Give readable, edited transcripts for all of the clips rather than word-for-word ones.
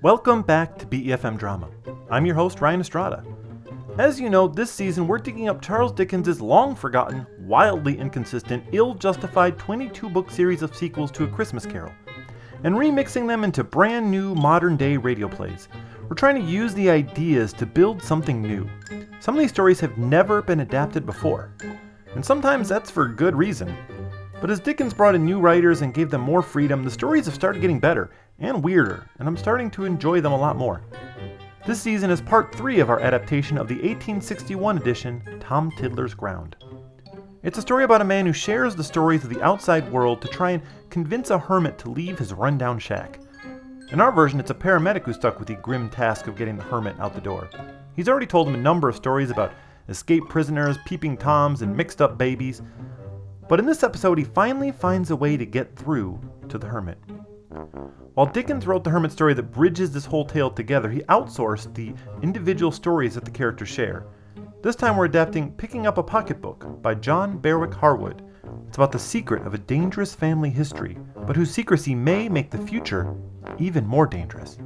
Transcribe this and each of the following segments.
Welcome back to BEFM Drama. I'm your host, Ryan Estrada. As you know, this season we're digging up Charles Dickens' long-forgotten, wildly inconsistent, ill-justified 22-book series of sequels to A Christmas Carol, and remixing them into brand new, modern-day radio plays. We're trying to use the ideas to build something new. Some of these stories have never been adapted before, and sometimes that's for good reason. But as Dickens brought in new writers and gave them more freedom, the stories have started getting better and weirder, and I'm starting to enjoy them a lot more. This season is part 3 of our adaptation of the 1861 edition, Tom Tiddler's Ground. It's a story about a man who shares the stories of the outside world to try and convince a hermit to leave his rundown shack. In our version, it's a paramedic who's stuck with the grim task of getting the hermit out the door. He's already told him a number of stories about escaped prisoners, peeping toms, and mixed-up babies. But in this episode, he finally finds a way to get through to the hermit. While Dickens wrote the hermit story that bridges this whole tale together, he outsourced the individual stories that the characters share. This time we're adapting Picking Up a Pocketbook by John Berwick Harwood. It's about the secret of a dangerous family history, but whose secrecy may make the future even more dangerous.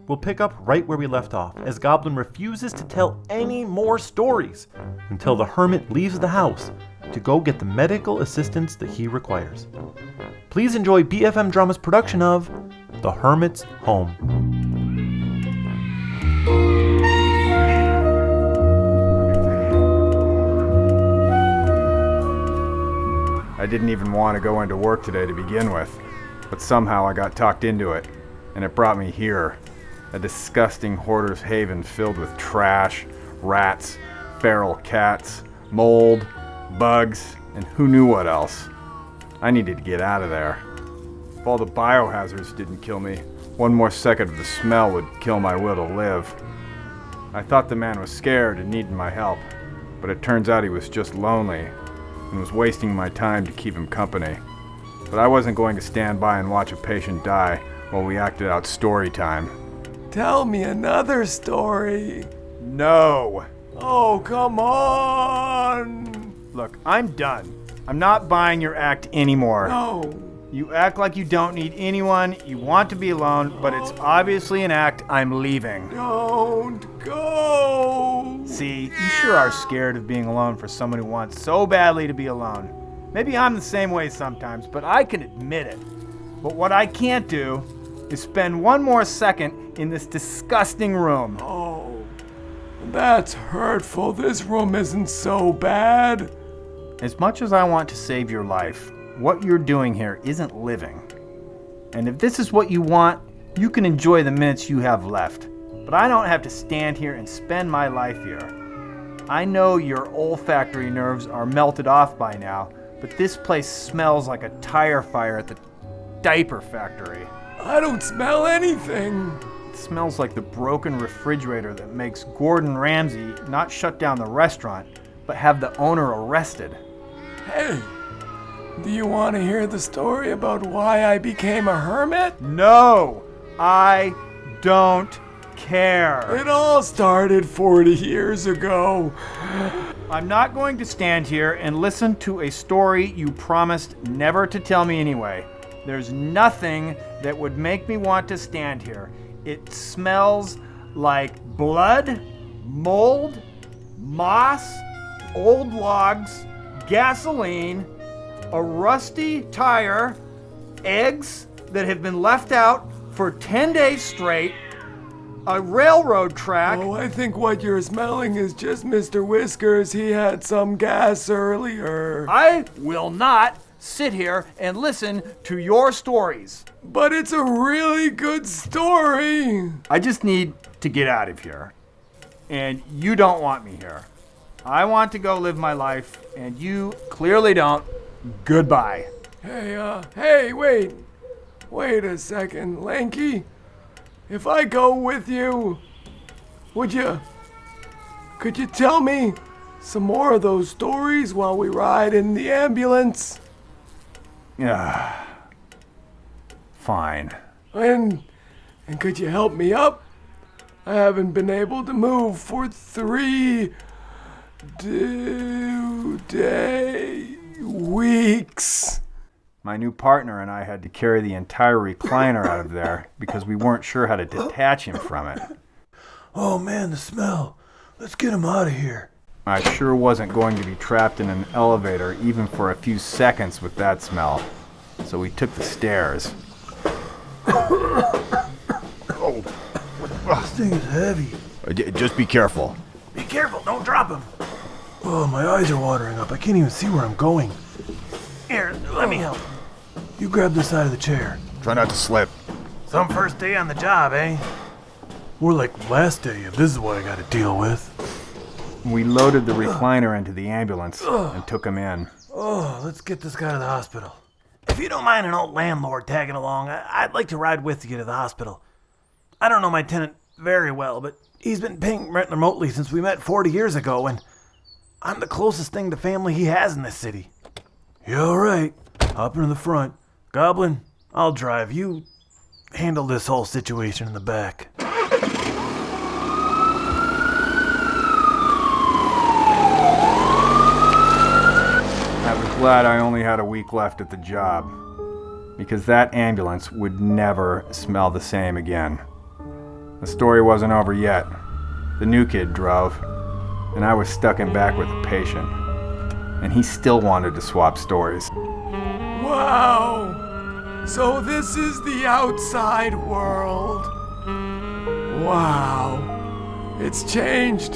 We'll pick up right where we left off, as Goblin refuses to tell any more stories until the hermit leaves the house to go get the medical assistance that he requires. Please enjoy BeFM Drama's production of The Hermit's Home. I didn't even want to go into work today to begin with, but somehow I got talked into it, and it brought me here, a disgusting hoarder's haven filled with trash, rats, feral cats, mold, bugs, and who knew what else. I needed to get out of there. If all the biohazards didn't kill me, one more second of the smell would kill my will to live. I thought the man was scared and needed my help, but it turns out he was just lonely and was wasting my time to keep him company. But I wasn't going to stand by and watch a patient die while we acted out story time. Tell me another story. No! Oh, come on! Look, I'm done. I'm not buying your act anymore. No. You act like you don't need anyone, you want to be alone, but it's obviously an act. I'm leaving. Don't go! See, you sure are scared of being alone for someone who wants so badly to be alone. Maybe I'm the same way sometimes, but I can admit it. But what I can't do is spend one more second in this disgusting room. Oh, that's hurtful. This room isn't so bad. As much as I want to save your life, what you're doing here isn't living. And if this is what you want, you can enjoy the minutes you have left. But I don't have to stand here and spend my life here. I know your olfactory nerves are melted off by now, but this place smells like a tire fire at the diaper factory. I don't smell anything. It smells like the broken refrigerator that makes Gordon Ramsay not shut down the restaurant, but have the owner arrested. Hey, do you want to hear the story about why I became a hermit? No, I don't care. It all started 40 years ago. I'm not going to stand here and listen to a story you promised never to tell me anyway. There's nothing that would make me want to stand here. It smells like blood, mold, moss, old logs, gasoline, a rusty tire, eggs that have been left out for 10 days straight, a railroad track. Oh, I think what you're smelling is just Mr. Whiskers. He had some gas earlier. I will not sit here and listen to your stories. But it's a really good story. I just need to get out of here. And you don't want me here. I want to go live my life, and you clearly don't. Goodbye. Hey, wait. Wait a second, Lanky. If I go with you, could you tell me some more of those stories while we ride in the ambulance? Yeah. Fine. And could you help me up? I haven't been able to move for 3 weeks. My new partner and I had to carry the entire recliner out of there because we weren't sure how to detach him from it. Oh man, the smell. Let's get him out of here. I sure wasn't going to be trapped in an elevator even for a few seconds with that smell. So we took the stairs. This thing is heavy. Just be careful. Be careful, don't drop him. Oh, my eyes are watering up. I can't even see where I'm going. Here, let me help. You grab the side of the chair. Try not to slip. Some first day on the job, eh? More like last day if this is what I gotta deal with. We loaded the recliner into the ambulance and took him in. Oh, let's get this guy to the hospital. If you don't mind an old landlord tagging along, I'd like to ride with you to the hospital. I don't know my tenant very well, but he's been paying rent remotely since we met 40 years ago, and I'm the closest thing to family he has in this city. Yeah, all right. Hop into the front. Goblin, I'll drive. You handle this whole situation in the back. I was glad I only had a week left at the job, because that ambulance would never smell the same again. The story wasn't over yet. The new kid drove, and I was stuck in back with the patient, and he still wanted to swap stories. Wow! So this is the outside world. Wow. It's changed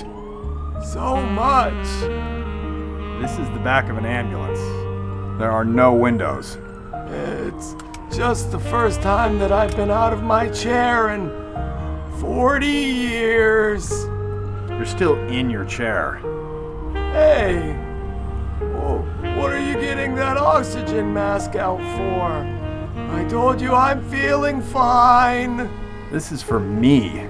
so much. This is the back of an ambulance. There are no windows. It's just the first time that I've been out of my chair in 40 years. You're still in your chair. Hey, what are you getting that oxygen mask out for? I told you I'm feeling fine. This is for me.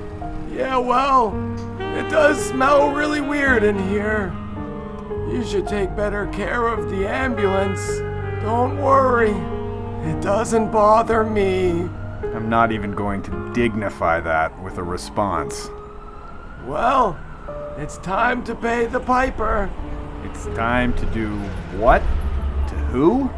Yeah, well, it does smell really weird in here. You should take better care of the ambulance. Don't worry, it doesn't bother me. I'm not even going to dignify that with a response. Well, it's time to pay the piper. It's time to do what? To who?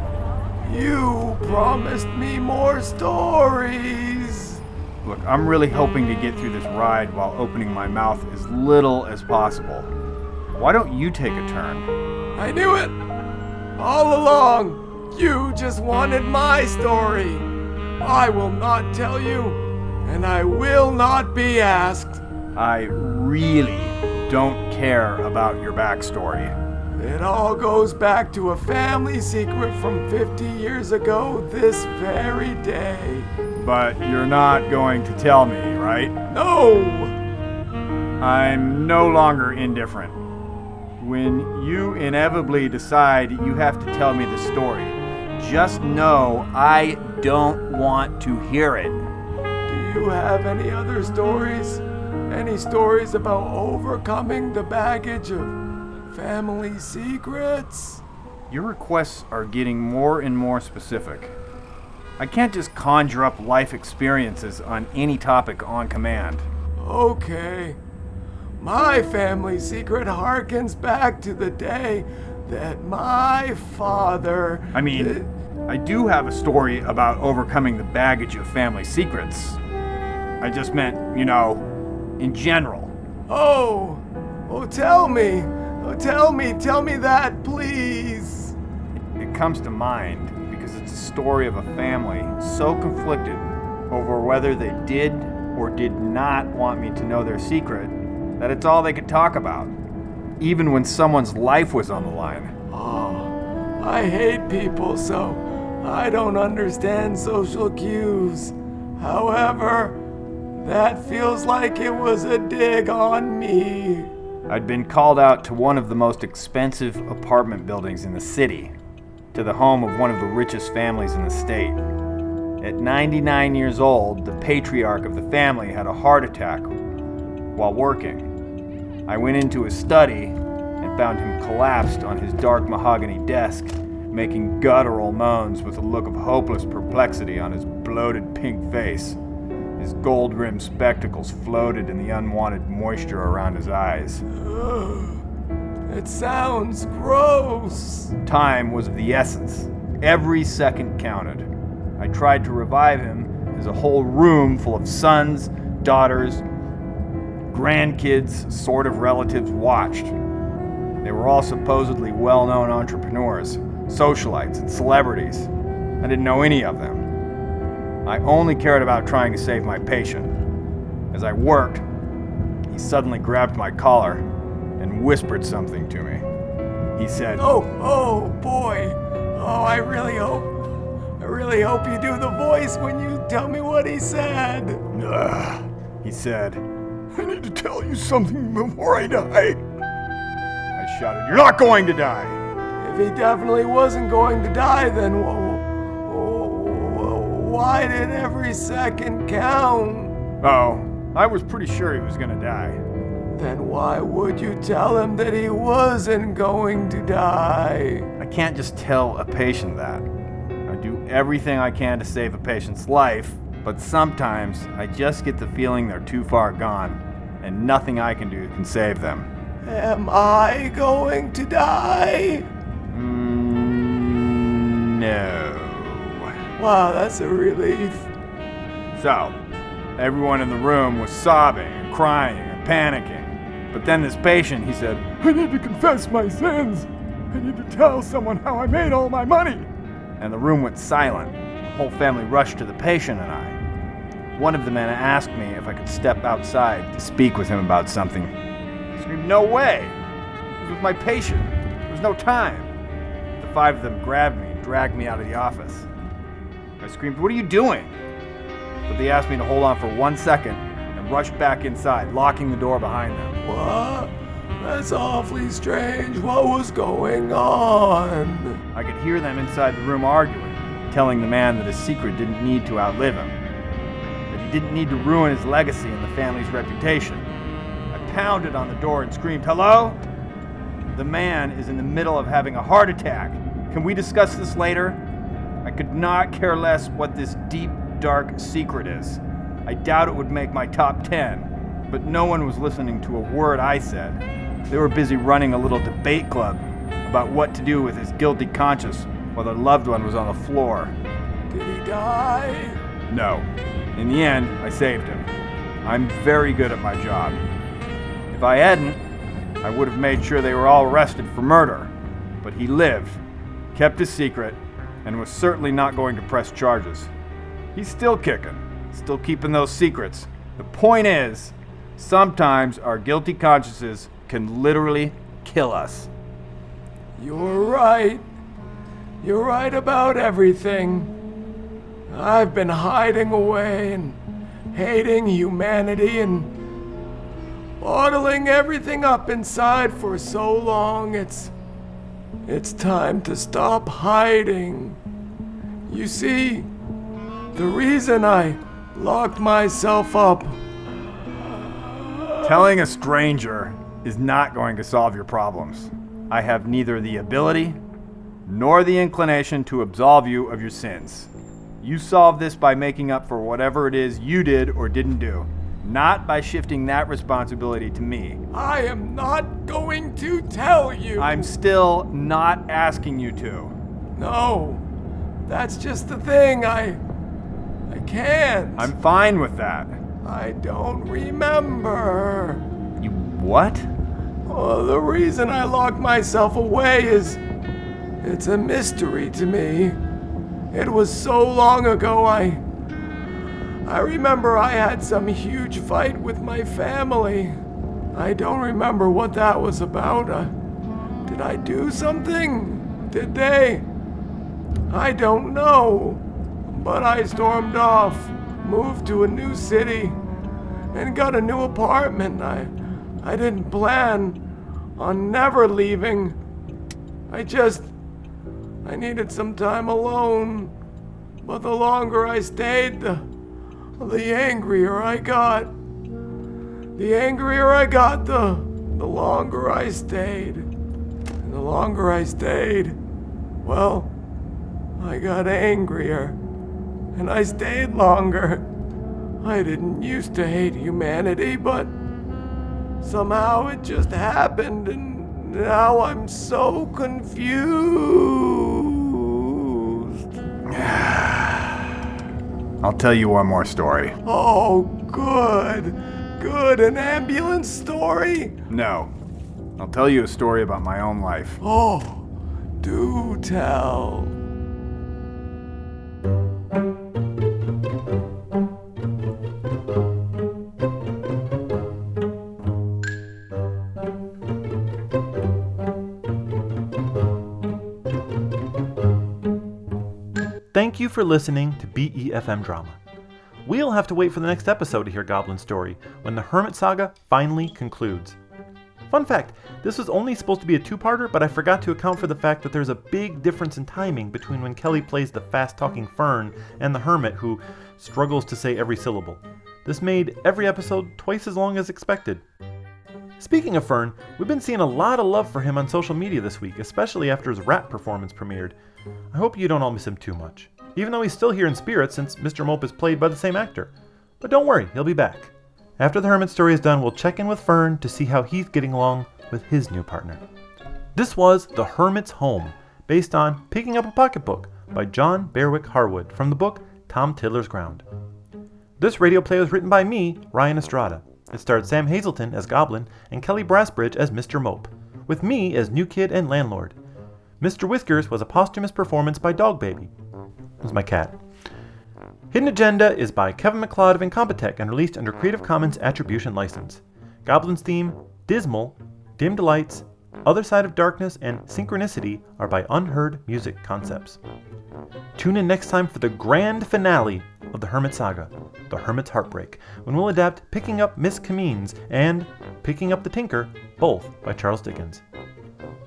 You promised me more stories. Look, I'm really hoping to get through this ride while opening my mouth as little as possible. Why don't you take a turn? I knew it! All along, you just wanted my story. I will not tell you, and I will not be asked. I really don't care about your backstory. It all goes back to a family secret from 50 years ago this very day. But you're not going to tell me, right? No! I'm no longer indifferent. When you inevitably decide you have to tell me the story, just know I don't want to hear it. Do you have any other stories? Any stories about overcoming the baggage of family secrets? Your requests are getting more and more specific. I can't just conjure up life experiences on any topic on command. Okay. My family secret harkens back to the day that my father... I do have a story about overcoming the baggage of family secrets. I just meant, in general. Oh, tell me. Tell me that, please. It comes to mind because it's a story of a family so conflicted over whether they did or did not want me to know their secret that it's all they could talk about, even when someone's life was on the line. Oh, I hate people, so I don't understand social cues. However, that feels like it was a dig on me. I'd been called out to one of the most expensive apartment buildings in the city, to the home of one of the richest families in the state. At 99 years old, the patriarch of the family had a heart attack while working. I went into his study and found him collapsed on his dark mahogany desk, making guttural moans with a look of hopeless perplexity on his bloated pink face. His gold-rimmed spectacles floated in the unwanted moisture around his eyes. It sounds gross. Time was of the essence. Every second counted. I tried to revive him as a whole room full of sons, daughters, grandkids, sort of relatives watched. They were all supposedly well-known entrepreneurs, socialites, and celebrities. I didn't know any of them. I only cared about trying to save my patient. As I worked, he suddenly grabbed my collar and whispered something to me. He said, Oh boy. Oh, I really hope you do the voice when you tell me what he said. He said, I need to tell you something before I die. I shouted, you're not going to die. If he definitely wasn't going to die, then why did every second count? Oh, I was pretty sure he was going to die. Then why would you tell him that he wasn't going to die? I can't just tell a patient that. I do everything I can to save a patient's life, but sometimes I just get the feeling they're too far gone, and nothing I can do can save them. Am I going to die? No. Wow, that's a relief. So, everyone in the room was sobbing and crying and panicking. But then this patient, he said, I need to confess my sins. I need to tell someone how I made all my money. And the room went silent. The whole family rushed to the patient and I. One of the men asked me if I could step outside to speak with him about something. I screamed, no way! It was my patient. There was no time. The five of them grabbed me and dragged me out of the office. I screamed, what are you doing? But they asked me to hold on for 1 second and rushed back inside, locking the door behind them. What? That's awfully strange. What was going on? I could hear them inside the room arguing, telling the man that his secret didn't need to outlive him, that he didn't need to ruin his legacy and the family's reputation. I pounded on the door and screamed, hello? The man is in the middle of having a heart attack. Can we discuss this later? I could not care less what this deep, dark secret is. I doubt it would make my top 10, but no one was listening to a word I said. They were busy running a little debate club about what to do with his guilty conscience while their loved one was on the floor. Did he die? No. In the end, I saved him. I'm very good at my job. If I hadn't, I would have made sure they were all arrested for murder. But he lived, kept his secret, and was certainly not going to press charges. He's still kicking, still keeping those secrets. The point is, sometimes our guilty consciences can literally kill us. You're right. You're right about everything. I've been hiding away and hating humanity and bottling everything up inside for so long. It's time to stop hiding. You see, the reason I locked myself up. Telling a stranger is not going to solve your problems. I have neither the ability nor the inclination to absolve you of your sins. You solve this by making up for whatever it is you did or didn't do, not by shifting that responsibility to me. I am not going to tell you. I'm still not asking you to. No, that's just the thing. I can't. I'm fine with that. I don't remember. You what? Well, the reason I locked myself away is it's a mystery to me. It was so long ago. I remember I had some huge fight with my family. I don't remember what that was about. Did I do something? Did they? I don't know. But I stormed off, moved to a new city, and got a new apartment. I didn't plan on never leaving. I needed some time alone. But the longer I stayed, the angrier I got. The angrier I got, the longer I stayed. And the longer I stayed, well, I got angrier. And I stayed longer. I didn't used to hate humanity, but somehow it just happened, and now I'm so confused. I'll tell you one more story. Oh, good. Good, an ambulance story? No. I'll tell you a story about my own life. Oh, do tell. Thank you for listening to BEFM Drama. We'll have to wait for the next episode to hear Goblin's story, when the Hermit saga finally concludes. Fun fact, this was only supposed to be a two-parter, but I forgot to account for the fact that there's a big difference in timing between when Kelly plays the fast-talking Fern and the Hermit, who struggles to say every syllable. This made every episode twice as long as expected. Speaking of Fern, we've been seeing a lot of love for him on social media this week, especially after his rap performance premiered. I hope you don't all miss him too much, even though he's still here in spirit since Mr. Mope is played by the same actor. But don't worry, he'll be back. After the Hermit story is done, we'll check in with Fern to see how he's getting along with his new partner. This was The Hermit's Home, based on Picking Up a Pocketbook by John Berwick Harwood from the book Tom Tiddler's Ground. This radio play was written by me, Ryan Estrada. It starred Sam Hazelton as Goblin and Kelly Brassbridge as Mr. Mope, with me as New Kid and Landlord. Mr. Whiskers was a posthumous performance by Dog Baby. It was my cat. Hidden Agenda is by Kevin MacLeod of Incompetech and released under Creative Commons Attribution License. Goblin's theme, Dismal, Dimmed Lights, Other Side of Darkness, and Synchronicity are by Unheard Music Concepts. Tune in next time for the grand finale of the Hermit saga, The Hermit's Heartbreak, when we'll adapt Picking Up Miss Cameen's and Picking Up the Tinker, both by Charles Dickens.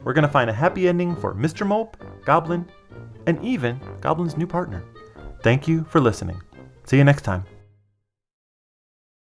We're going to find a happy ending for Mr. Mope, Goblin, and even Goblin's new partner. Thank you for listening. See you next time.